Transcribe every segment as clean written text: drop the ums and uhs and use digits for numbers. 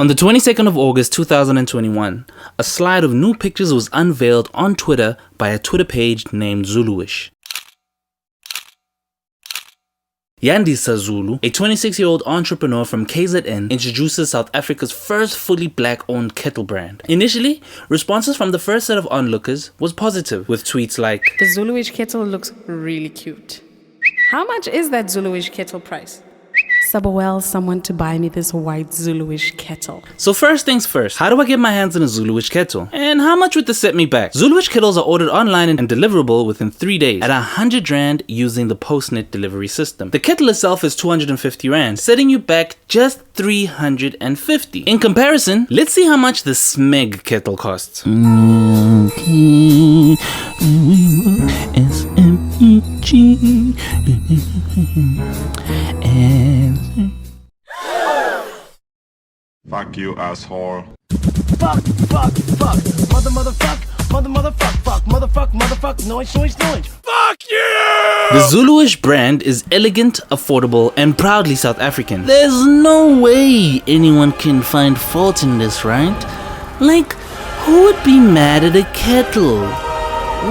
On the 22nd of August 2021, a slide of new pictures was unveiled on Twitter by a Twitter page named Zuluish. Yandisa Zulu, a 26-year-old entrepreneur from KZN, introduces South Africa's first fully black-owned kettle brand. Initially, responses from the first set of onlookers was positive, with tweets like, "The Zuluish kettle looks really cute. How much is that Zuluish kettle price? Subawell someone to buy me this white Zuluish kettle." So first things first, how do I get my hands on a Zuluish kettle? And how much would this set me back? Zuluish kettles are ordered online and deliverable within 3 days at 100 Rand using the Postnet delivery system. The kettle itself is 250 Rand, setting you back just 350. In comparison, let's see how much the Smeg kettle costs. S-M-E-G. Fuck you, asshole. Fuck, fuck, fuck. Motherfuck, noise. Fuck you! The Zuluish brand is elegant, affordable, and proudly South African. There's no way anyone can find fault in this, right? Like, who would be mad at a kettle?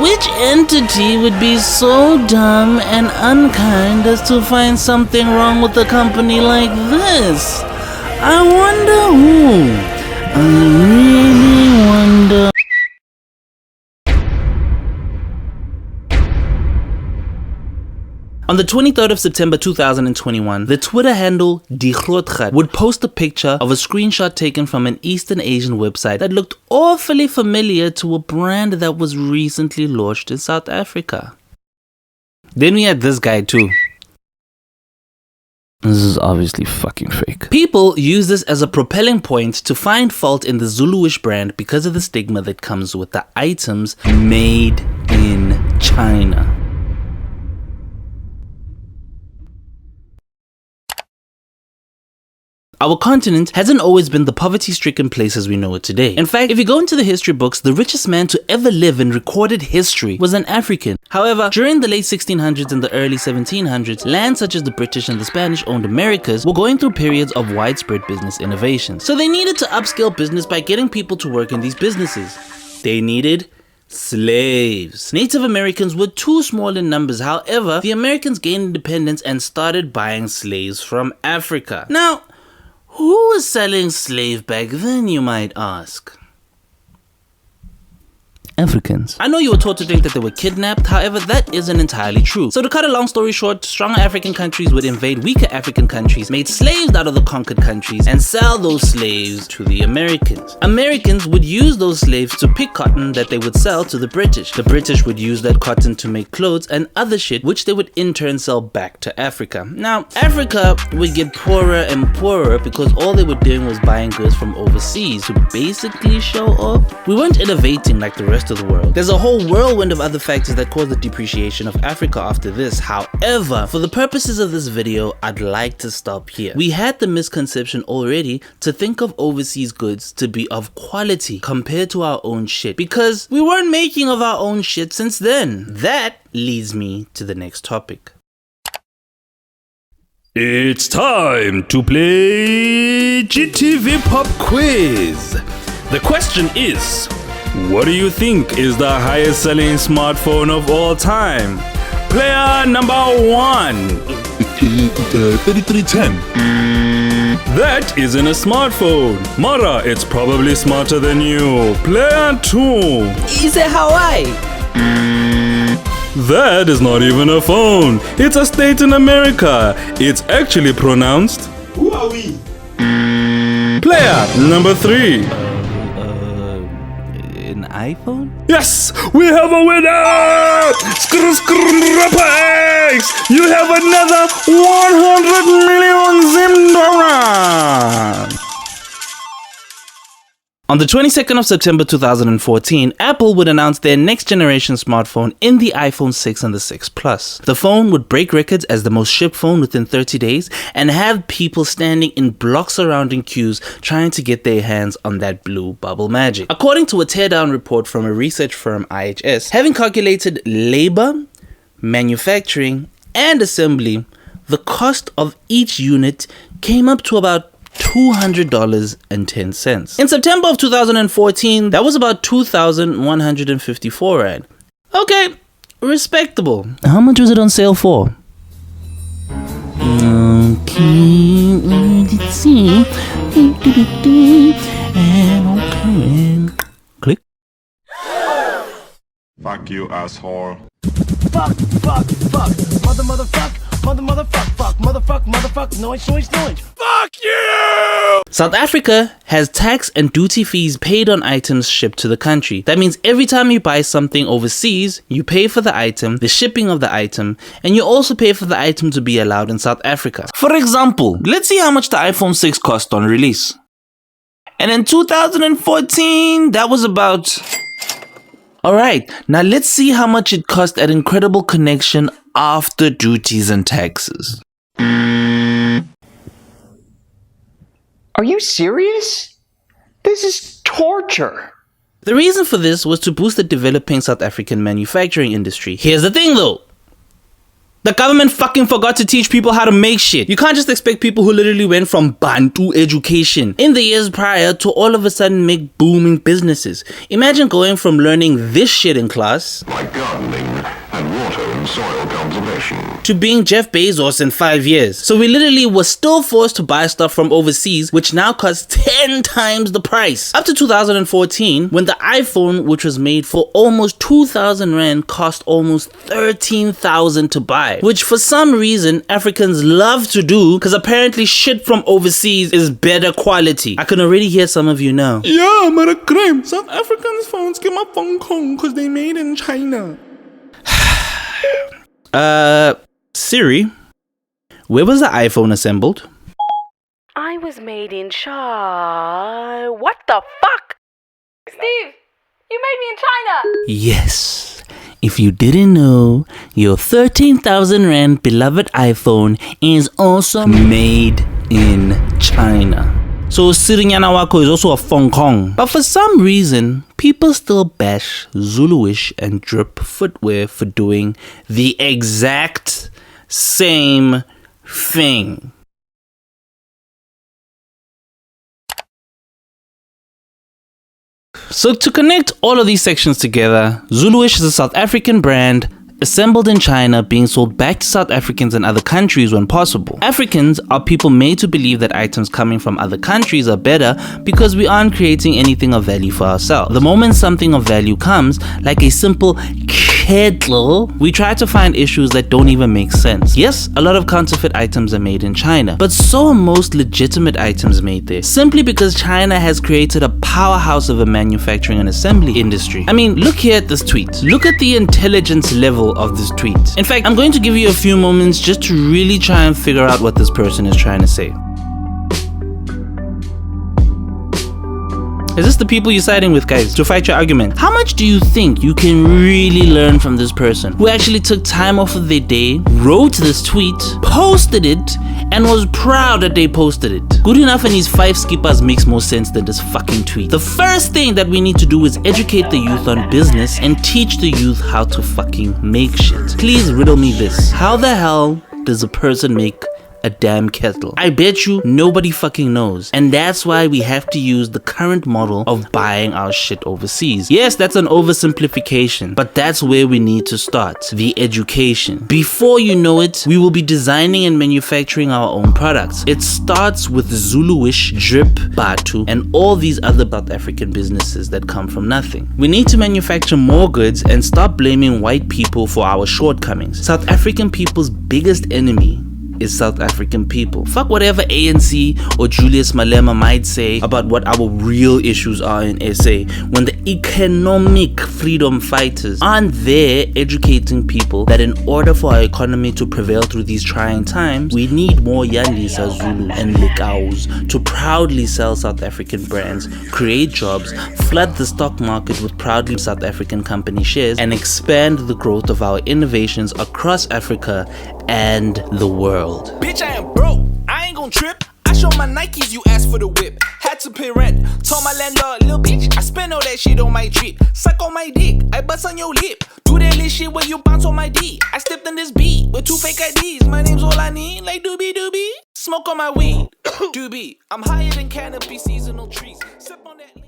Which entity would be so dumb and unkind as to find something wrong with a company like this? I wonder who. I really wonder. On the 23rd of September 2021, the Twitter handle DiGrootgat would post a picture of a screenshot taken from an Eastern Asian website that looked awfully familiar to a brand that was recently launched in South Africa. Then we had this guy too. This is obviously fucking fake. People use this as a propelling point to find fault in the Zuluish brand because of the stigma that comes with the items made in China. Our continent hasn't always been the poverty-stricken place as we know it today. In fact, if you go into the history books, the richest man to ever live in recorded history was an African. However, during the late 1600s and the early 1700s, lands such as the British and the Spanish-owned Americas were going through periods of widespread business innovation. So they needed to upscale business by getting people to work in these businesses. They needed slaves. Native Americans were too small in numbers. However, the Americans gained independence and started buying slaves from Africa. Now, who was selling slaves back then, you might ask? Africans. I know you were taught to think that they were kidnapped, however that isn't entirely true. So to cut a long story short, stronger African countries would invade weaker African countries, made slaves out of the conquered countries, and sell those slaves to the Americans. Americans would use those slaves to pick cotton that they would sell to the British. The British would use that cotton to make clothes and other shit, which they would in turn sell back to Africa. Now, Africa would get poorer and poorer because all they were doing was buying goods from overseas to basically show off. We weren't innovating like the rest of the world. There's a whole whirlwind of other factors that caused the depreciation of Africa after this. However, for the purposes of this video, I'd like to stop here. We had the misconception already to think of overseas goods to be of quality compared to our own shit because we weren't making of our own shit since then. That leads me to the next topic. It's time to play GTV Pop Quiz. The question is, what do you think is the highest selling smartphone of all time? Player number 1. 3310. That isn't a smartphone. Mara, it's probably smarter than you. Player 2. Is it Hawaii? That is not even a phone. It's a state in America. It's actually pronounced Huawei. Player number 3. An iPhone? Yes, we have a winner! You have another 100 million Zim. On the 22nd of September 2014, Apple would announce their next generation smartphone in the iPhone 6 and the 6 Plus. The phone would break records as the most shipped phone within 30 days and have people standing in block surrounding queues trying to get their hands on that blue bubble magic. According to a teardown report from a research firm IHS, having calculated labor, manufacturing, and assembly, the cost of each unit came up to about $200.10. In September of 2014, that was about 2,154 Rand. Okay, respectable. How much was it on sale for? Okay, let's see. Click. Fuck you, asshole. Fuck, motherfuck, noise. Fuck you! South Africa has tax and duty fees paid on items shipped to the country. That means every time you buy something overseas, you pay for the item, the shipping of the item, and you also pay for the item to be allowed in South Africa. For example, let's see how much the iPhone 6 cost on release. And in 2014, that was about... Alright, now let's see how much it cost at Incredible Connection after duties and taxes. Are you serious? This is torture. The reason for this was to boost the developing South African manufacturing industry. Here's the thing though. The government fucking forgot to teach people how to make shit. You can't just expect people who literally went from Bantu education in the years prior to all of a sudden make booming businesses. Imagine going from learning this shit in class, like gardening and water and soil conservation, to being Jeff Bezos in 5 years. So we literally were still forced to buy stuff from overseas, which now costs 10 times the price. Up to 2014, when the iPhone, which was made for almost 2,000 Rand, cost almost 13,000 to buy. Which for some reason Africans love to do, because apparently shit from overseas is better quality. I can already hear some of you now. Yeah, maar a crime. South Africans phones came up Hong Kong because they made in China. Siri, where was the iPhone assembled? I was made in China. What the fuck? Steve, you made me in China. Yes. If you didn't know, your 13,000 Rand beloved iPhone is also made in China. So Sirinyana Wako is also a Hong Kong. But for some reason, people still bash Zuluish and Drip footwear for doing the exact same thing. So to connect all of these sections together, Zuluish is a South African brand assembled in China, being sold back to South Africans and other countries when possible. Africans are people made to believe that items coming from other countries are better because we aren't creating anything of value for ourselves. The moment something of value comes, like a simple kettle, we try to find issues that don't even make sense. Yes, a lot of counterfeit items are made in China, but so are most legitimate items made there, simply because China has created a powerhouse of a manufacturing and assembly industry. I mean, look here at this tweet. Look at the intelligence level of this tweet. In fact, I'm going to give you a few moments just to really try and figure out what this person is trying to say. Is this the people you're siding with, guys, to fight your argument? How much do you think you can really learn from this person who actually took time off of their day, wrote this tweet, posted it, and was proud that they posted it? Good enough and his 5 skippers makes more sense than this fucking tweet. The first thing that we need to do is educate the youth on business and teach the youth how to fucking make shit. Please riddle me this. How the hell does a person make a damn kettle? I bet you nobody fucking knows. And that's why we have to use the current model of buying our shit overseas. Yes, that's an oversimplification, but that's where we need to start. The education. Before you know it, we will be designing and manufacturing our own products. It starts with Zuluish, Drip, Batu, and all these other South African businesses that come from nothing. We need to manufacture more goods and stop blaming white people for our shortcomings. South African people's biggest enemy is South African people. Fuck whatever ANC or Julius Malema might say about what our real issues are in SA, when the economic freedom fighters aren't there educating people that in order for our economy to prevail through these trying times, we need more Yandisa, Zulu and Likaus to proudly sell South African brands, create jobs, flood the stock market with proudly South African company shares, and expand the growth of our innovations across Africa and the world. Bitch, I am broke. I ain't gon' trip. I show my Nikes, you asked for the whip. Had to pay rent. Told my landlord, little bitch, I spend all that shit on my drip. Suck on my dick, I bust on your lip. Do that little shit where you bounce on my D. I stepped in this beat with 2 fake IDs. My name's all I need, like doobie doobie. Smoke on my weed. Doobie, I'm higher than canopy seasonal trees. Sip on that.